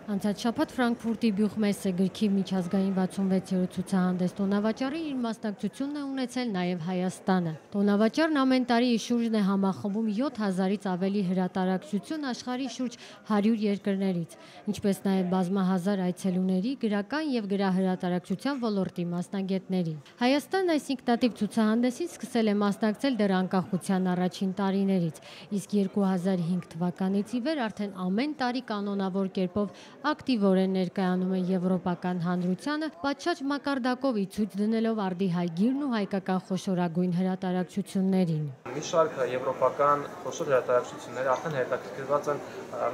Անցած շաբաթ Ֆրանկֆուրտի Բյուխմեսսե գրքի միջազգային 66-րդ ցուցահանդես տոնավաճառի իր մասնակցությունն է ունեցել նաև Հայաստանը։ Տոնավաճառն ամեն տարի իր շուրջն է համախմբում 7000-ից ավելի հրատարակչություն աշխարհի շուրջ 100 երկրներից, ինչպես նաև բազմահազար այցելուների, գրական եւ գրահրատարակչության ոլորտի մասնագետների։ Հայաստանն այս ինքնատիպ ցուցահանդեսին սկսել է մասնակցել դեռ անկախության առաջին տարիներից, իսկ 2005 թվականից ի վեր արդեն ամեն տարի կանոնավոր կերպով ակտիվորեն ներկայանում է եվրոպական հանրությանը, պատշաճ մակարդակով ի ցույց դնելով արդի հայ գիրն ու հայկական խոշորագույն հրատարակչություններին։ Մի շարք եվրոպական խոշոր հրատարակչություններ արդեն հետաքրքրված են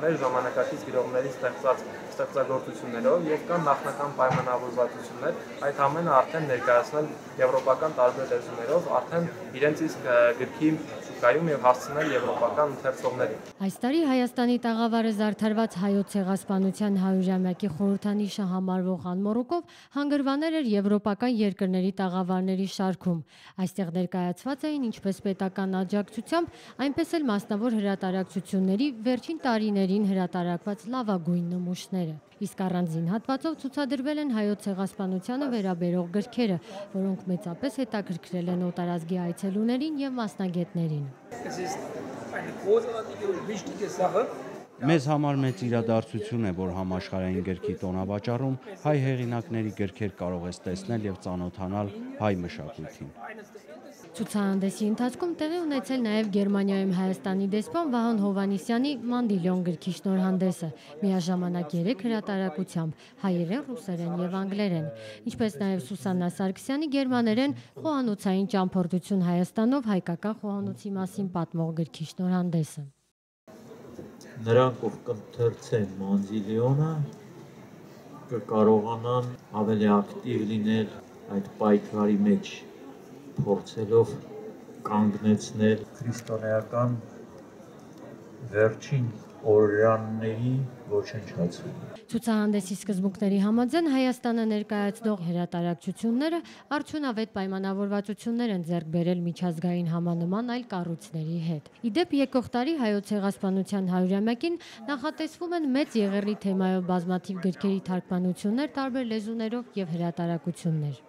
մեր ժամանակակից գրողների ստեղծած ստեղծագործություններով եւ կան նախնական պայմանավորվածություններ այդ ամենը արդեն ներկայացնել եվրոպական տարբեր լեզուներով, արդեն իրենց իսկ գրքի շուկայում եւ հասցնել եվրոպական ընթերցողներին։ Այս տարի Հայաստանի տաղավարը զարդարված հայոց ցեղասպանության 100-ամյակի խորհրդանիշը համարվող անմոռուկով հանգրվաներ էր եվրոպական երկրների տաղավարների շարքում։ Այստեղ ներկայացված էին ինչպես պետական աջակցությամբ, այնպես էլ մասնավոր հրատարակչությունների վերջին տարիներին հրատարակված լավագույն նմուշները։ Իսկ առանձին հատվածով ցուցադրվել են հայոց ցեղասպանությանը վերաբերող գրքերը, որոնք մեծապես հետաքրքրել են օտարազգի այցելուներին եւ մասնագետներին։ Մեզ համար մեծ իրադարձություն է, որ համաշխարհային գրքի տոնավաճառում հայ հեղինակների գրքեր կարող ես տեսնել եւ ծանոթանալ հայ մշակույթին։ Ցուցահանդեսի ընթացքում տեղի ունեցել նաև Գերմանիայում Հայաստանի դեսպան Վահան Հովհաննիսյանի «Մանդիլյոն» գրքի շնորհանդեսը, միաժամանակ 3 հրատարակությամբ՝ հայերեն, ռուսերեն եւ անգլերեն, ինչպես նաև Սուսաննա Սարգսյանի գերմաներեն «Խոհանոցային ճամփորդություն Հայաստանով» հայկական խոհանոցի մասին պատմող գրքի շնորհանդեսը։ Նրանք, ով կընթերցեն Մանդիլյոնը, կկարողանան ավելի ակտիվ լինել այդ պայքարի մեջ, փորձելով կանգնեցնել քրիստոնեական վերջին օրրանների ոչնչացումը։ Ցուցահանդեսի սկզբունքների համաձայն Հայաստանը ներկայացնող հրատարակչությունները արդյունավետ պայմանավորվածություններ են ձեռք բերել միջազգային համանման այլ կառույցների հետ։ Ի դեպ, եկող տարի հայոց ցեղասպանության 100-ամյակին նախատեսվում են մեծ եղեռնի թեմայով բազմաթիվ գրքերի թարգմանություններ տարբեր լեզուներով եւ հրատարակություններ։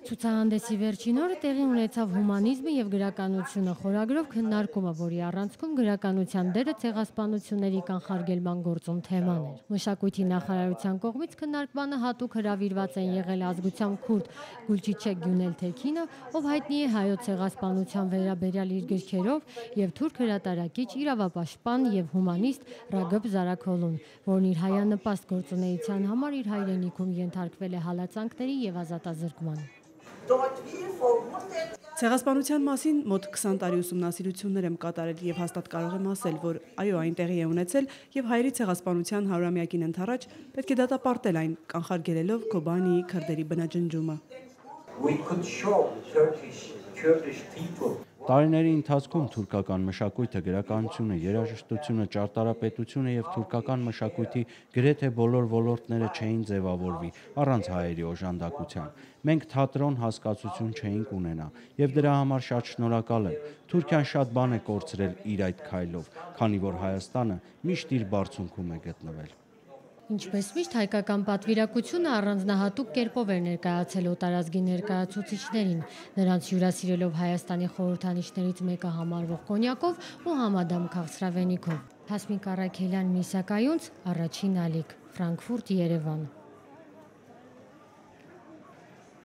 Ցուցահանդեսի վերջին օրը տեղի ունեցավ հումանիզմը եւ գրականությունը խորագրով քննարկումը, որի առանցքում գրականության դերը ցեղասպանությունների կանխարգելման գործում թեման էր։ Մշակույթի նախարարության կողմից քննարկմանը հատուկ հրավիրված են եղել ազգությամբ քուրդ Գուլչիչե Գյունել-Թեքինը, ով հայտնի է հայոց ցեղասպանության վերաբերյալ իր գրքերով, եւ թուրք հրատարակիչ, իրավապաշտպան եւ հումանիստ Ռագըբ Զարաքոլուն, որն իր հայանպաստ գործունեության համար իր հայրենիքում ենթարկվել է հալածանքների եւ ազատազրկման։ Ցեղասպանության մասին մոտ 20 տարի ուսումնասիրություններ եմ կատարել եւ հաստատ կարող եմ ասել, որ այո, այն տեղի է ունեցել եւ հայերի ցեղասպանության 100-ամյակին ընդառաջ պետք է դատապարտել այն, կանխարգելելով Քոբանիի քրդերի բնաջնջումը։ Տարիների ընթացքում թուրքական մշակույթը, գրականությունը, երաժշտությունը, ճարտարապետությունը եւ թուրքական մշակույթի գրեթե բոլոր ոլորտները չէին ձևավորվի առանց հայերի օժանդակության։ Մենք թատրոն հասկացություն չէինք ունենա եւ դրա համար շատ շնորհակալ եմ։ Թուրքիան շատ բան է կորցրել իր այդ քայլով, քանի որ Հայաստանը միշտ իր բարձունքում է գտնվել։ Ինչպես միշտ հայկական պատվիրակությունը առանձնահատուկ կերպով էր ներկայացել օտարազգի ներկայացուցիչներին, նրանց հյուրասիրելով Հայաստանի խորհրդանիշներից մեկը համարվող կոնյակով ու համադամ քաղցրավենիքով։ Հասմիկ Առաքելյան, Միսա Կայունց, Առաջին ալիք, Ֆրանկֆուրտ, Երևան։